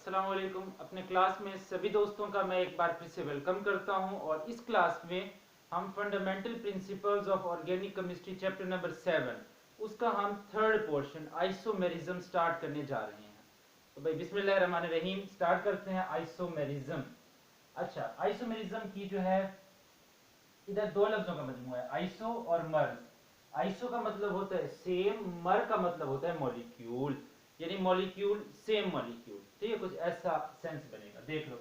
अस्सलाम वालेकुम। अपने क्लास में सभी दोस्तों का मैं एक बार फिर से वेलकम करता हूं और इस क्लास में हम fundamental principles of organic chemistry chapter number 7 उसका हम थर्ड पोर्शन आइसोमेरिज्म स्टार्ट करने जा रहे हैं। तो भाई बिस्मिल्लाहिर्रहमानिर्रहीम स्टार्ट करते हैं आइसोमेरिज्म। अच्छा, आइसोमेरिज्म की जो है इधर दो लफ्जों का मजमूआ है, आइसो और मर्ज। आइसो का मतलब होता है सेम, मर का मतलब होता है मॉलिक्यूल, यानी मॉलिक्यूल सेम मॉलिक्यूल। ठीक है, कुछ ऐसा सेंस बनेगा, देख लो।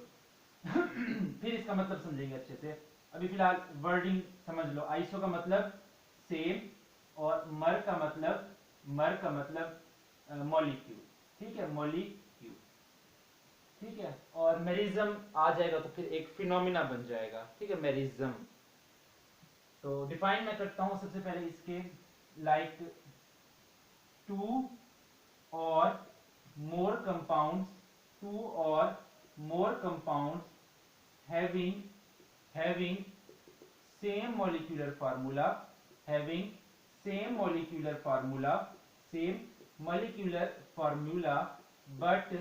फिर इसका मतलब समझेंगे अच्छे से। अभी फिलहाल वर्डिंग समझ लो। आइसो का मतलब सेम और मर का मतलब मॉलिक्यूल। ठीक है, मॉलिक्यूल। ठीक है, और मेरिज्म आ जाएगा तो फिर एक फिनोमिना बन जाएगा। ठीक है, मेरिज्म। तो डिफाइन मैं करता हूं सबसे पहले इसके, लाइक टू और मोर कंपाउंड्स, टू और मोर compounds having same molecular formula, having same molecular formula, same molecular formula, but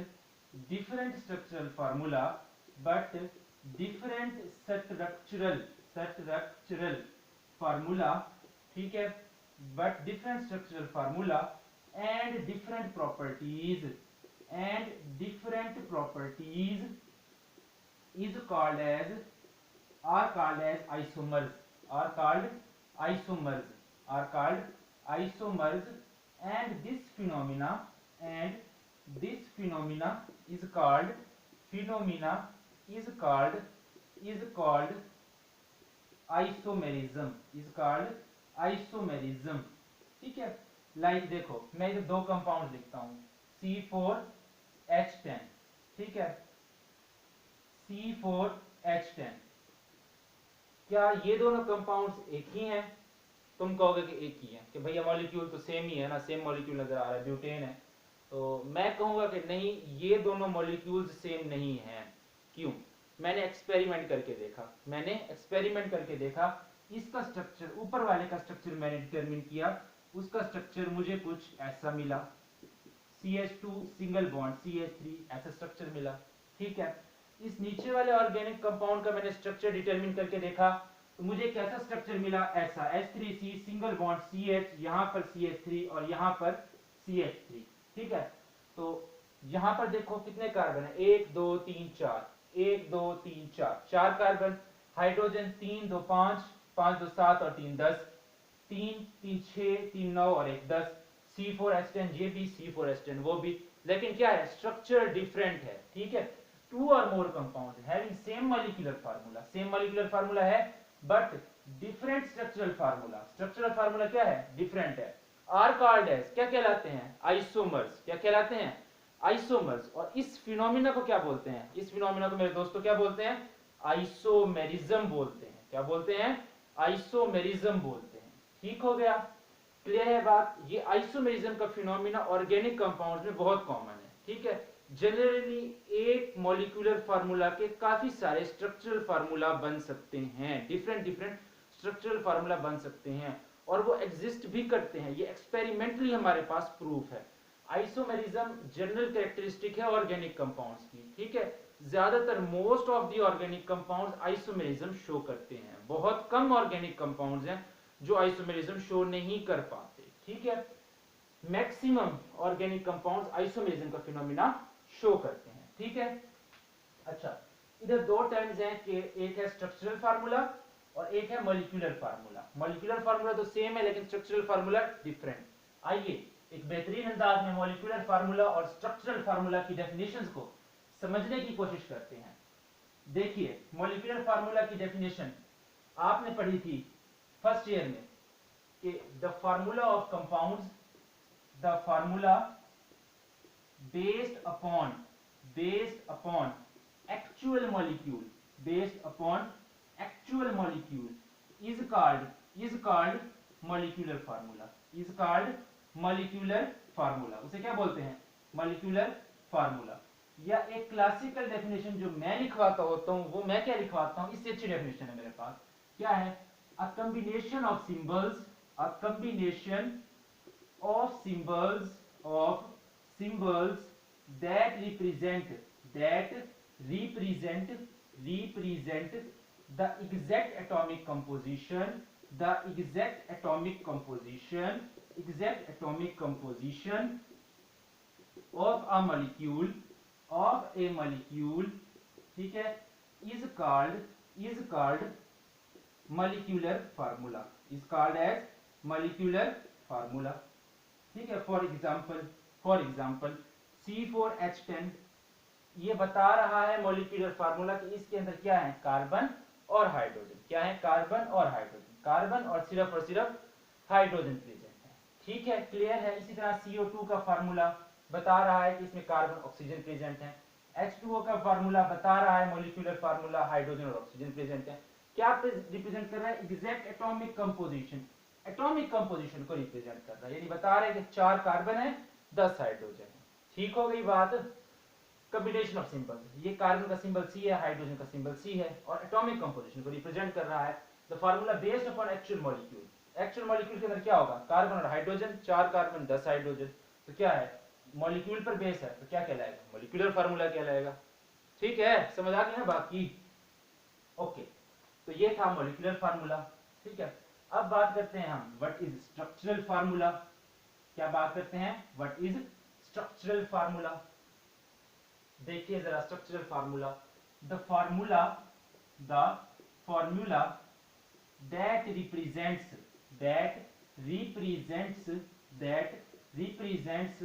different structural formula, but different structural formula. ठीक है, but different structural formula and different properties, and different properties is called as, are called as isomers, are called isomers, are called isomers. And and this phenomena is called isomerism, is called isomerism. ठीक है, like देखो मैं इधर दो compound लिखता हूं, C4H10। ठीक है, C4H10, क्या ये दोनों कंपाउंड्स एक ही हैं? तुम कहोगे कि एक ही है, कि भैया मॉलिक्यूल तो सेम ही है ना, सेम मॉलिक्यूल नजर आ रहा है, ब्यूटेन है। तो मैं कहूंगा कि नहीं, ये दोनों मॉलिक्यूल्स सेम नहीं हैं। क्यों? मैंने एक्सपेरिमेंट करके देखा। इसका स्ट्रक्चर, ऊपर वाले का स्ट्रक्चर मैंने डिटरमिन किया, उसका स्ट्रक्चर मुझे कुछ ऐसा मिला, CH2 सिंगल बॉन्ड CH3 ऐसा स्ट्रक्चर मिला। ठीक है, इस नीचे वाले ऑर्गेनिक कंपाउंड का मैंने स्ट्रक्चर डिटरमिन करके देखा, तो मुझे कैसा स्ट्रक्चर मिला, ऐसा H3C सिंगल बॉन्ड CH, यहां पर CH3 और यहां पर CH3। ठीक है, तो यहां पर देखो कितने कार्बन है, 1 2 3 4, 1 2 3 4, 4 कार्बन। हाइड्रोजन 3 2 5, 5 2 7 और 3 10, 3 3 6, 3 9 और 1 10। C4H10 ये भी, C4H10 वो भी, लेकिन क्या है, स्ट्रक्चर डिफरेंट है। ठीक है, टू और more compound having same molecular formula, same molecular formula है but different structural formula, structural formula क्या है, डिफरेंट है। आर कॉल्ड एज, क्या कहलाते हैं, आइसोमर्स। क्या कहलाते हैं, आइसोमर्स। और इस फिनोमिना को क्या बोलते हैं, इस फिनोमिना को मेरे दोस्तों क्या बोलते हैं, आइसोमेरिज्म बोलते हैं। क्या बोलते हैं, आइसोमेरिज्म बोलते हैं। ठीक हो गया, क्लियर है बात। ये आइसोमेरिज्म का फिनोमिना ऑर्गेनिक कंपाउंड्स में बहुत कॉमन है। ठीक है, जनरली एक मॉलिक्यूलर फार्मूला के काफी सारे स्ट्रक्चरल फार्मूला बन सकते हैं, डिफरेंट स्ट्रक्चरल फार्मूला बन सकते हैं, और वो एग्जिस्ट भी करते हैं। ये एक्सपेरिमेंटली हमारे पास प्रूफ है। आइसोमेरिज्म जनरल कैरेक्टरिस्टिक है ऑर्गेनिक कंपाउंड्स की। ठीक है, ज्यादातर most of the organic compounds isomerism show करते हैं। बहुत कम ऑर्गेनिक कंपाउंड्स हैं जो आइसोमेरिज्म शो नहीं कर पाते। ठीक है, मैक्सिमम ऑर्गेनिक कंपाउंड्स आइसोमेरिज्म का फिनोमिना शो करते हैं। ठीक है, अच्छा, इधर दो टर्म्स हैं कि एक है स्ट्रक्चरल फार्मूला और एक है मॉलिक्यूलर फार्मूला। मॉलिक्यूलर फार्मूला तो सेम है लेकिन स्ट्रक्चरल फार्मूला डिफरेंट। आइए एक बेहतरीन अंदाज में मॉलिक्यूलर फार्मूला और स्ट्रक्चरल फार्मूला की डेफिनेशंस को समझने की कोशिश करते हैं। देखिए, मॉलिक्यूलर फार्मूला की डेफिनेशन आपने पढ़ी थी फर्स्ट ईयर में कि the formula of compounds, the formula based upon actual molecule, based upon actual molecule is called molecular formula, is called molecular formula। उसे क्या बोलते हैं, molecular formula। या एक क्लासिकल डेफिनेशन जो मैं लिखवाता होता हूं, वो मैं क्या लिखवाता हूं, इससे अच्छी डेफिनेशन है मेरे पास। क्या है, a combination of symbols, a combination of symbols that that represent the exact atomic composition, of a molecule, ठीक है, is called molecular formula, is called as molecular formula, ठीक है। फॉर एग्जाम्पल C4H10, ये बता रहा है मॉलिक्यूलर फार्मूला कि इसके अंदर क्या है, कार्बन और हाइड्रोजन, क्या है, कार्बन और हाइड्रोजन, कार्बन और सिर्फ हाइड्रोजन प्रेजेंट है, ठीक है, क्लियर है। इसी तरह CO2 का फार्मूला बता रहा है कि इसमें कार्बन ऑक्सीजन प्रेजेंट है। H2O का फार्मूला बता रहा है मॉलिक्यूलर फार्मूला, हाइड्रोजन और ऑक्सीजन प्रेजेंट है। क्या रिप्रेजेंट कर रहा है, exact atomic composition, atomic composition को रिप्रेजेंट कर रहा है, यानी बता रहे हैं कि 4 कार्बन है 10 हाइड्रोजन है, ठीक हो गई बात। कॉम्बिनेशन ऑफ सिंबल, ये कार्बन का सिंबल C है, हाइड्रोजन का सिंबल C है, और एटॉमिक कंपोजिशन को रिप्रेजेंट कर रहा है। The formula based upon actual molecule, actual molecule के अंदर क्या होगा, कार्बन और हाइड्रोजन, 4 कार्बन 10 हाइड्रोजन, तो क्या है, मॉलिक्यूल पर बेस है, तो क्या कहलाएगा, मॉलिक्यूलर फार्मूला कहलाएगा, ठीक है, समझ आ गई ना बाकी। ओके, तो ये था मॉलिक्यूलर फार्मूला, ठीक है। अब बात करते हैं हम व्हाट इज स्ट्रक्चरल फार्मूला, क्या बात करते हैं, व्हाट इज स्ट्रक्चरल फार्मूला। देखिए जरा structural formula, the formula that represents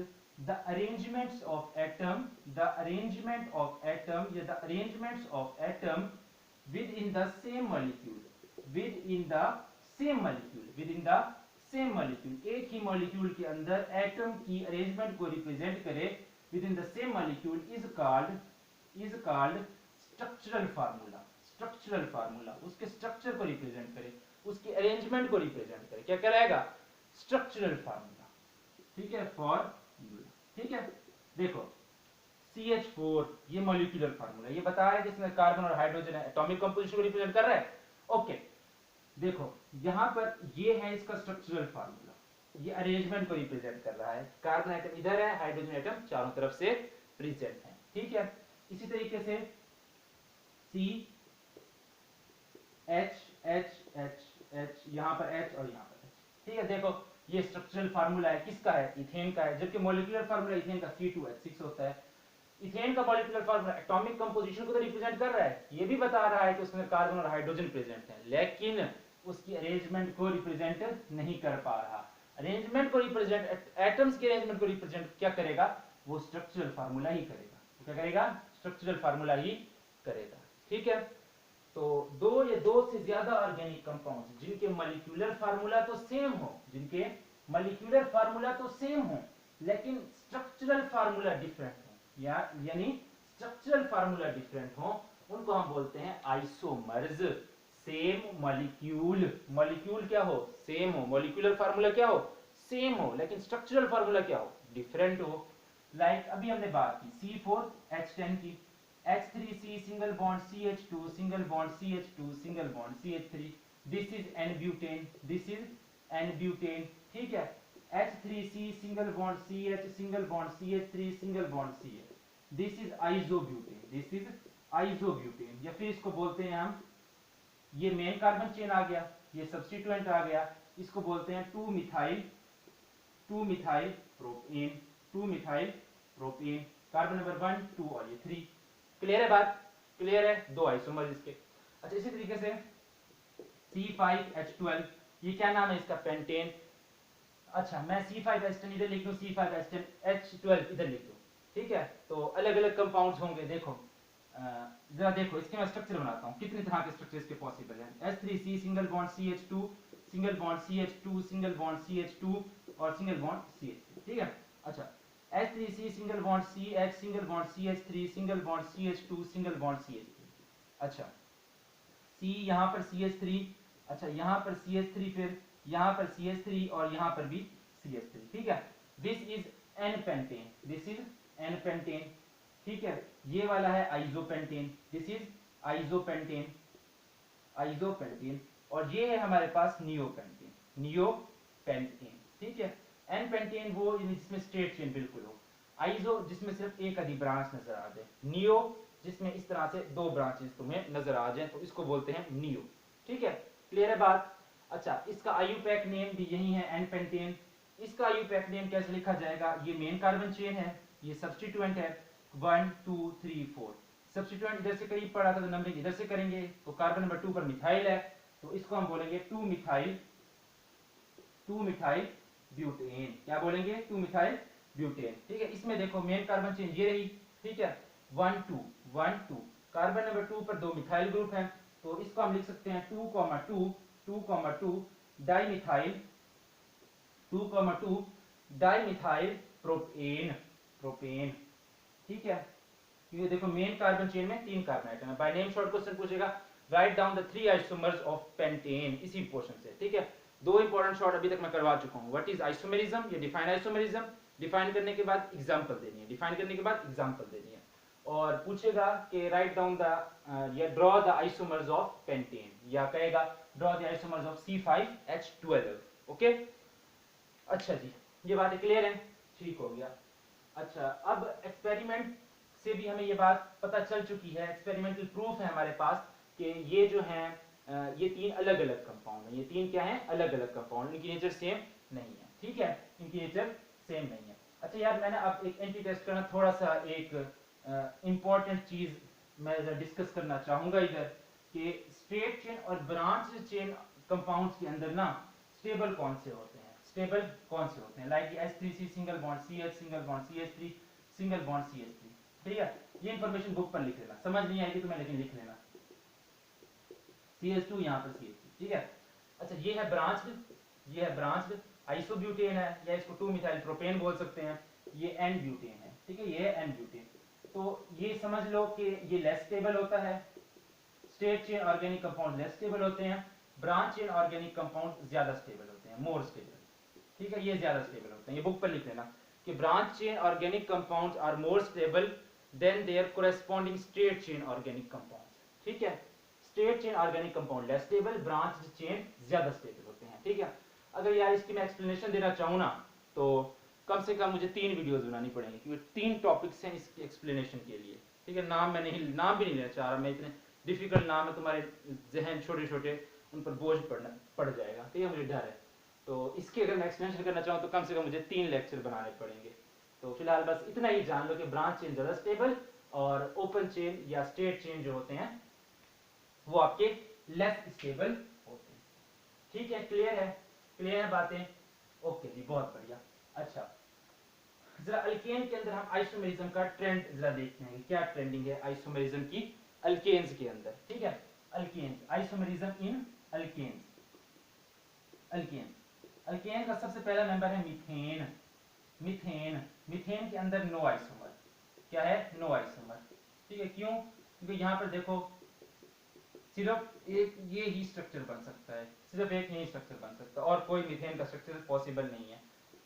the arrangements of atom या the arrangements of atom within the same molecule, एक ही मॉलिक्यूल के अंदर एटम की अरेंजमेंट को रिप्रेजेंट करे with in the same molecule is called structural formula, उसके structure को represent करे, उसकी अरेंजमेंट को रिप्रेजेंट करे, क्या कहलाएगा, स्ट्रक्चरल फार्मूला, ठीक है, फॉर्मूला, ठीक है। देखो CH4, ये मॉलिक्यूलर फार्मूला, ये बता रहा है कि इसमें कार्बन और हाइड्रोजन है, एटॉमिक कंपोजिशन को रिप्रेजेंट कर रहा है, ओके। देखो यहां पर ये है इसका स्ट्रक्चरल फार्मूला, ये अरेंजमेंट को रिप्रेजेंट कर रहा है, कार्बन एटम इधर है, हाइड्रोजन एटम चारों तरफ से प्रेजेंट है, ठीक है। इसी तरीके से CH यहां पर H और यहां पर H, ठीक है। देखो ये स्ट्रक्चरल फार्मूला है, किसका है, इथेन का है, जबकि मॉलिक्यूलर फार्मूला इथेन का C2H6 होता है। इथेन का मॉलिक्यूलर फार्मूला एटॉमिक कंपोजिशन को तो रिप्रेजेंट कर रहा है, ये भी बता रहा है कि उसमें कार्बन और हाइड्रोजन प्रेजेंट है, लेकिन उसकी अरेंजमेंट को रिप्रेजेंट नहीं कर पा रहा। अरेंजमेंट को रिप्रेजेंट, एटम्स के अरेंजमेंट को रिप्रेजेंट क्या करेगा, वो स्ट्रक्चरल फार्मूला ही करेगा, क्या करेगा, स्ट्रक्चरल फार्मूला ही करेगा, ठीक है। तो दो या दो से ज्यादा ऑर्गेनिक कंपाउंड्स जिनके मॉलिक्यूलर फार्मूला तो सेम हो, लेकिन स्ट्रक्चरल फार्मूला डिफरेंट हो, यानी स्ट्रक्चरल फार्मूला डिफरेंट हो, उनको हम बोलते हैं आइसोमर्स। सेम मॉलिक्यूल क्या हो, सेम हो, मॉलिक्यूलर फार्मूला क्या हो, सेम हो, लेकिन स्ट्रक्चरल फार्मूला क्या हो, डिफरेंट हो। लाइक अभी हमने बात की C4H10 की, H3C single bond CH2 single bond CH2 single bond CH3, this is N butane, ठीक है। H3C single bond CH single bond CH3 single bond CH, this is isobutane, या फिर इसको बोलते हैं हम, ये मेन कार्बन चेन आ गया, ये सब्स्टिट्यूएंट आ गया, इसको बोलते हैं 2 मिथाइल प्रोपेन, कार्बन नंबर 1 2 और ये 3, क्लियर है बात, क्लियर है, दो आइसोमर इसके। अच्छा इसी तरीके से C5H12, ये क्या नाम है इसका, पेंटेन। अच्छा मैं C5H10 इधर लिख दूं, C5H12 इधर लिख दूं, ठीक है। तो अलग अलग कंपाउंड्स होंगे, देखो जरा देखो इसके मैं स्ट्रक्चर बनाता हूँ, कितने तरह के स्ट्रक्चर इसके पॉसिबल हैं। H3C single bond CH2 single bond CH2 single bond CH2 और सिंगल बॉन्ड CH3, ठीक है। अच्छा H3C single bond CH single bond CH3 single bond CH2 single bond CH3, अच्छा C यहाँ पर CH3, अच्छा यहाँ पर CH3, फिर यहाँ पर CH3 और यहाँ पर भी CH3, ठीक है। दिस इज N पेंटेन, ठीक है। ये वाला है आइसोपेंटेन, दिस इज आइसोपेंटेन, और ये है हमारे पास नियोपेंटेन, ठीक है। N पेंटेन वो जिसमें स्ट्रेट चेन बिल्कुल हो, आइसो जिसमें सिर्फ एक आधी ब्रांच नजर आ जाए, नियो जिसमें इस तरह से दो ब्रांचेस तुम्हें नजर आ जाए तो इसको बोलते हैं नियो। ठीक है, क्लियर है बात। अच्छा, इसका आईयूपैक नेम भी यही है एन पेंटेन। इसका आईयूपैक नेम कैसे लिखा जाएगा, ये मेन कार्बन चेन है, ये सब्स्टिट्यूएंट है 1 2 3 4। सब्स्टिट्यूएंट इधर से करीब पड़ा था तो नंबरिंग इधर से करेंगे, तो कार्बन नंबर 2 पर मिथाइल है तो इसको हम बोलेंगे 2 मिथाइल ब्यूटेन। क्या बोलेंगे, 2 मिथाइल ब्यूटेन। ठीक है, इसमें देखो मेन कार्बन चेन ये रही। ठीक है, 1 2 1 2, कार्बन नंबर 2 पर दो मिथाइल ग्रुप है तो इसको हम लिख सकते हैं 2,2 डाइमिथाइल 2,2 डाइमिथाइल प्रोपेन। ठीक है, क्योंकि देखो मेन कार्बन चेन में 3 कार्बन आइटम है। बाय नेम शॉर्ट क्वेश्चन पूछेगा, write down the 3 isomers of pentane, इसी पोर्शन से। ठीक है, दो इंपॉर्टेंट शॉर्ट अभी तक मैं करवा चुका हूं। व्हाट इज आइसोमेरिज्म, ये डिफाइन आइसोमेरिज्म, डिफाइन करने के बाद एग्जांपल देनी है, डिफाइन करने के बाद एग्जांपल देनी है। और पूछेगा कि राइट डाउन द या draw the isomers of pentane, या कहेगा draw the isomers of C5H12। Okay, अच्छा जी, ये बातें क्लियर है, ठीक हो गया। अच्छा, अब एक्सपेरिमेंट से भी हमें ये बात पता चल चुकी है, एक्सपेरिमेंटल प्रूफ है हमारे पास कि ये जो है ये 3 अलग अलग कंपाउंड है। ये 3 क्या है, अलग अलग कंपाउंड, इनकी नेचर सेम नहीं है। ठीक है, इनकी नेचर सेम नहीं है। अच्छा यार, मैंने अब एक एंटी टेस्ट करना, थोड़ा सा एक इंपॉर्टेंट चीज मैं डिस्कस करना चाहूंगा इधर, कि स्ट्रेट चेन और ब्रांच चेन कंपाउंड्स के अंदर ना स्टेबल कौन से होते हैं, स्टेबल कौन से होते हैं। Like H3C single bond CH single bond CH3 single bond CH3। ठीक है, ये इंफॉर्मेशन बुक पर लिख लेना, समझ नहीं आएगी तो मैं लेकिन लिख लेना, CH2 यहाँ पर CH3। ठीक है, अच्छा ये है ब्रांच्ड आइसोब्यूटेन है, या इसको 2 मिथाइल प्रोपेन बोल सकते हैं। ये एन ब्यूटेन है। ठीक है, ये है एन ब्यूटेन। तो ये समझ लो कि ये लेस स्टेबल होता है, straight chain organic compound less stable होते हैं, ब्रांच चेन ऑर्गेनिक कंपाउंड ज्यादा स्टेबल होते हैं, मोर स्टेबल। ठीक है, ये ज्यादा स्टेबल होते हैं, ये बुक पर लिख लेना कि branch chain organic compounds are more stable than their corresponding straight chain organic compounds. ठीक है, straight chain organic compound less stable, branch chain ज्यादा स्टेबल होते हैं। ठीक है, अगर यार इसकी मैं एक्सप्लेनेशन देना चाहूँ ना तो कम से कम मुझे 3 वीडियोस बनानी पड़ेंगी, क्योंकि 3 टॉपिक्स हैं इसकी एक्सप्लेनेशन के लिए। ठीक है, नाम भी नहीं लेना चाह रहा मैं, इतने डिफिकल्ट नाम है, तुम्हारे जहन छोटे छोटे उन पर बोझ पड़ जाएगा। ठीक है, मुझे डर है। तो इसकी अगर मैं एक्सप्लेनेशन करना चाहूँ तो कम से कम मुझे 3 लेक्चर बनाने पड़ेंगे। तो फिलहाल बस इतना ही जान लो कि ब्रांच चेन ज्यादा स्टेबल और ओपन चेन या स्ट्रेट चेन जो होते हैं वो आपके लेस स्टेबल होते हैं। ठीक है, क्लियर है बातें। ओके जी, बहुत बढ़िया। अच्छा, जरा अल्केन के अंदर हम आइसोमेरिज्म का ट्रेंड जरा देखते हैं, क्या ट्रेंडिंग है आइसोमेरिज्म की अल्केन्स के अंदर। ठीक है, alkanes, isomerism in alkanes. Alkane का सबसे पहला मेंबर है मीथेन। मीथेन के अंदर नो आइसोमर। क्या है, नो आइसोमर। ठीक है, क्यों, क्योंकि यहाँ पर देखो सिर्फ एक ये ही स्ट्रक्चर बन सकता है, सिर्फ एक यही स्ट्रक्चर बन सकता है, और कोई मीथेन का स्ट्रक्चर पॉसिबल नहीं है।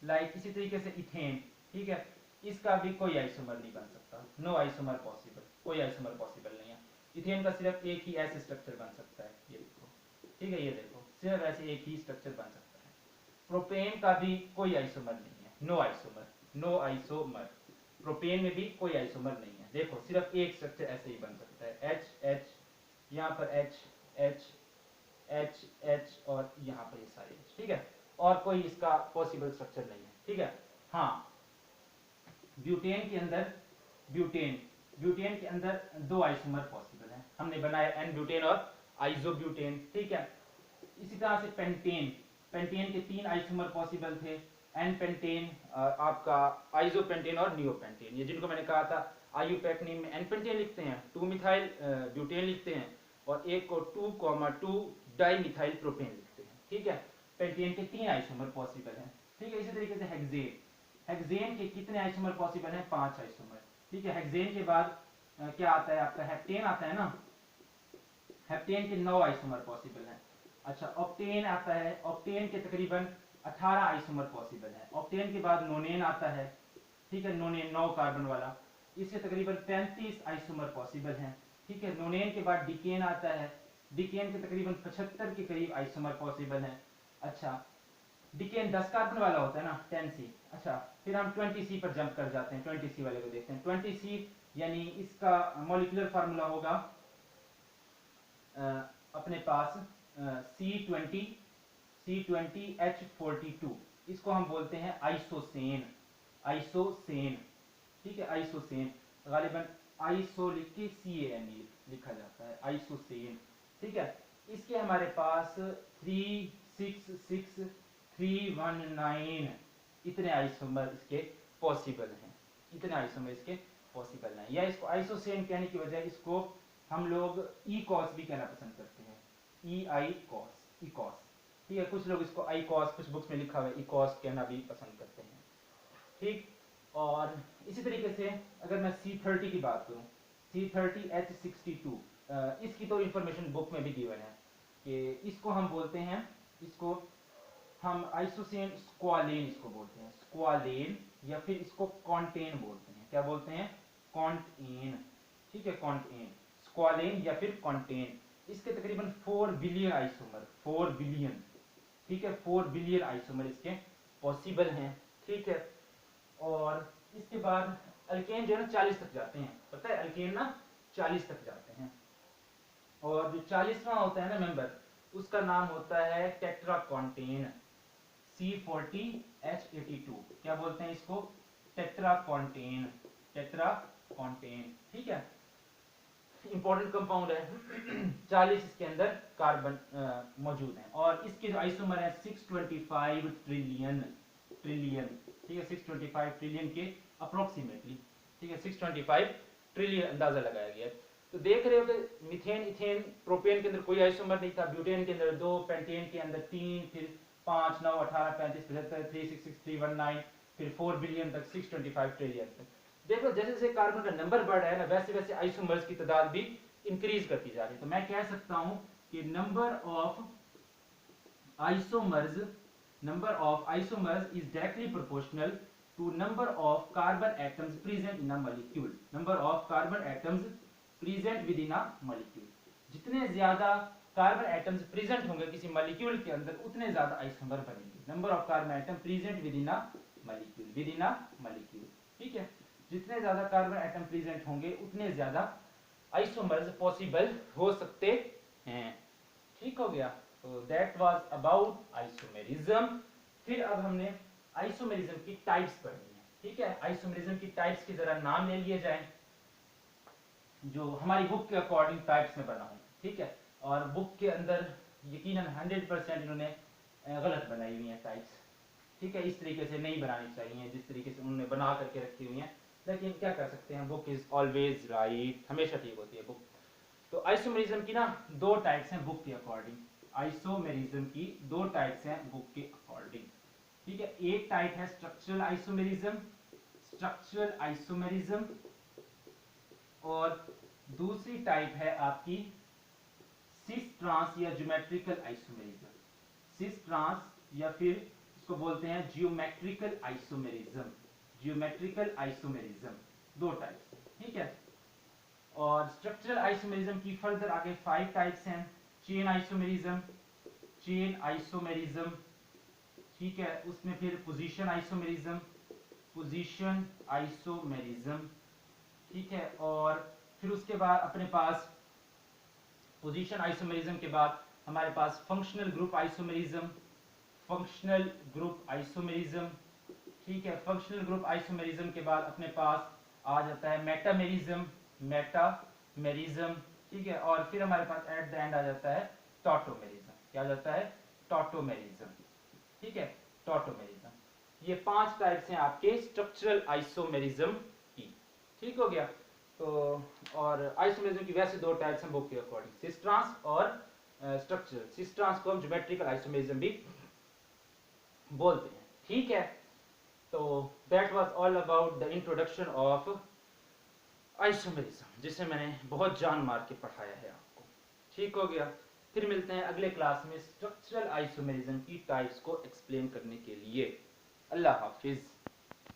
लाइक इसी तरीके से इथेन, ठीक है, इसका भी कोई आइसोमर नहीं बन सकता, नो आइसोमर पॉसिबल, कोई आइसोमर पॉसिबल नहीं है। इथेन का सिर्फ एक ही ऐसे स्ट्रक्चर बन सकता है, ये देखो। ठीक है, ये देखो, सिर्फ ऐसे एक ही स्ट्रक्चर बन सकता है। प्रोपेन का भी कोई आइसोमर नहीं है, नो आइसोमर। प्रोपेन में भी कोई आइसोमर नहीं है, देखो सिर्फ एक स्ट्रक्चर ऐसे ही बन सकता है, H यहाँ पर H और यहाँ पर ये सारे H। ठीक है, और कोई इसका पॉसिबल स्ट्रक्चर नहीं है। ठीक है, हाँ, ब्यूटेन के अंदर 2 आइसोमर पॉसिबल है, हमने बनाया एन ब्यूटेन और आइसोब्यूटेन। ठीक है, इसी तरह से पेंटेन के 3 आइसोमर पॉसिबल थे, एन पेंटेन, आपका आइसोपेंटेन और नियोपेंटेन। ये जिनको मैंने कहा था आईयूपैक नेम में एन पेंटेन लिखते हैं, 2 मिथाइल ब्यूटेन लिखते हैं, और एक को 2,2 डाई मिथाइल प्रोपेन लिखते हैं। ठीक है, पेंटेन के 3 आइसोमर पॉसिबल हैं। ठीक है, इसी तरीके से हेक्सेन के कितने आइसोमर पॉसिबल हैं, 5 आइसोमर। ठीक है, हेक्सेन के बाद क्या आता है आपका, हेप्टेन आता है ना, हेप्टेन के 9 आइसोमर पॉसिबल हैं। अच्छा, ऑक्टेन आता है, ऑक्टेन के तकरीबन 18 आइसोमर पॉसिबल है। ऑक्टेन के बाद नोनेन आता है। ठीक है, नोनेन 9 कार्बन वाला, इससे तकरीबन 35 आइसोमर पॉसिबल हैं। ठीक है, नोनेन के बाद डिकेन आता है, डिकेन के तकरीबन 75 के करीब आइसोमर पॉसिबल हैं। अच्छा, डिकेन 10 कार्बन वाला होता है ना 10C। अच्छा, फिर हम 20C पर जंप कर जाते हैं, 20C वाले को देखते हैं। 20C यानी इसका मॉलिक्यूलर फार्मूला होगा अपने पास C20H42। इसको हम बोलते हैं आइसोसेन। आइसोसेन, ठीक है, आइसोसेन। गालिबन आइसो लिख के CAN लिखा जाता है, आइसोसेन। ठीक है, इसके हमारे पास 366 319 इतने आइसोमर इसके पॉसिबल हैं, इतने आइसोमर इसके पॉसिबल हैं। या इसको आइसोसेन कहने की वजह इसको हम लोग ई-कॉस भी कहना पसंद करते हैं, EI-कॉस, ई-कॉस। ठीक है, कुछ लोग इसको आई-कॉस, कुछ बुक्स में लिखा हुआ है ई-कॉस कहना भी पसंद करते हैं। ठीक, और इसी तरीके से अगर मैं C30 की बात करूं, C30H62, इसकी तो इंफॉर्मेशन बुक में भी गिवन है कि इसको हम बोलते हैं, इसको हम आइसोसेन स्क्वालेन इसको बोलते हैं, स्क्वालेन, या फिर इसको कॉन्टेन बोलते हैं। क्या बोलते हैं? कॉन्टेन। ठीक है, कॉन्टेन, स्क्वालेन या फिर कॉन्टेन। इसके तकरीबन 4 बिलियन आइसोमर, 4 बिलियन, ठीक है, 4 बिलियन आइसोमर इसके पॉसिबल हैं। ठीक है, और इसके बाद अल्केन जो है ना 40 तक जाते हैं, पता है, अल्केन ना 40 तक जाते हैं। और जो 40वां होता है ना मेंबर, उसका नाम होता है टेट्राकॉन्टेन, C40H82। क्या बोलते हैं इसको? टेट्राकॉन्टेन, टेट्राकॉन्टेन। ठीक है, इंपॉर्टेंट कंपाउंड है। 40 इसके अंदर कार्बन मौजूद हैं, और इसके जो आइसोमर है 625 ट्रिलियन, ट्रिलियन। ठीक है, 625 ट्रिलियन के अप्रोक्सीमेटली। ठीक है, 625 ट्रिलियन अंदाजा लगाया गया है। तो देख रहे हो कि मीथेन, इथेन, प्रोपेन के अंदर कोई आइसोमर नहीं था, ब्यूटेन के अंदर 2, पेंटेन के अंदर 3, फिर 5, 9, 18, 35, 75, 366, 319, फिर 4 बिलियन तक, 625 ट्रिलियन तक। देखो जैसे जैसे कार्बन का नंबर बढ़ रहा है ना, वैसे वैसे आइसोमर्स की तादाद भी इंक्रीज करती जा रही है। तो मैं कह सकता हूं कि number of isomers, number of isomers is directly proportional to number of carbon atoms present in a molecule, number of carbon atoms present within a molecule। जितने ज्यादा कार्बन एटम्स प्रेजेंट होंगे किसी मॉलिक्यूल के अंदर, उतने ज्यादा आइसोमर बनेंगे। Number of carbon atom present with in a molecule, with in a molecule. ठीक है, जितने ज्यादा कार्बन एटम प्रेजेंट होंगे उतने ज्यादा आइसोमर्स पॉसिबल हो सकते हैं। ठीक हो गया, तो दैट वाज अबाउट आइसोमेरिज्म। फिर अब हमने आइसोमेरिज्म की टाइप्स पढ़नी है। ठीक है, आइसोमेरिज्म की टाइप्स के जरा नाम ले लिए जाएं, जो हमारी बुक के अकॉर्डिंग टाइप्स में बना है। ठीक है, और बुक के अंदर यकीनन 100% इन्होंने गलत बनाई हुई हैं टाइप्स। ठीक है, इस तरीके से नहीं बनानी चाहिए जिस तरीके से उन्होंने बना करके रखी हुई हैं, लेकिन क्या कर सकते हैं, बुक इज ऑलवेज राइट, हमेशा ठीक होती है बुक। तो आइसोमेरिज्म की ना 2 टाइप्स हैं बुक के अकॉर्डिंग। आइसोमेरिज्म की 2 टाइप्स हैं बुक के अकॉर्डिंग। ठीक है, एक टाइप है स्ट्रक्चरल आइसोमेरिज्म, स्ट्रक्चरल आइसोमेरिज्म, और दूसरी टाइप है आपकी सिस ट्रांस या ज्योमेट्रिकल आइसोमेरिज्म। सिस ट्रांस या फिर इसको बोलते हैं geometrical isomerism, geometrical isomerism, 2 types. ठीक है, और स्ट्रक्चरल आइसोमेरिज्म की फर्दर आगे 5 टाइप्स हैं। Chain isomerism, chain isomerism. ठीक है, उसमें फिर पोजीशन आइसोमेरिज्म, पोजीशन आइसोमेरिज्म। ठीक है, और फिर उसके बाद अपने पास पोजीशन आइसोमेरिज्म के बाद हमारे पास functional group isomerism, functional group isomerism. ठीक है, फंक्शनल ग्रुप आइसोमेरिज्म के बाद अपने पास आ जाता है मेटामेरिज्म, मेटामेरिज्म। ठीक है, और फिर हमारे पास एट द एंड आ जाता है टॉटोमेरिज्म। क्या आ जाता है? टॉटोमेरिज्म। ठीक है, टॉटोमेरिज्म। ये 5 टाइप्स हैं आपके स्ट्रक्चरल आइसोमेरिज्म की। ठीक हो गया, तो और आइसोमेरिज्म की वैसे 2 टाइप्स हैं बुक के अकॉर्डिंग, सिस ट्रांस और स्ट्रक्चरल। सिस ट्रांस को हम ज्योमेट्रिकल आइसोमेरिज्म भी बोलते हैं। ठीक है, तो that was all about the introduction of isomerism, जिसे मैंने बहुत जान मार के पढ़ाया है आपको। ठीक हो गया, फिर मिलते हैं अगले क्लास में स्ट्रक्चरल आइसोमेरिज्म की टाइप्स को एक्सप्लेन करने के लिए। अल्लाह हाफिज।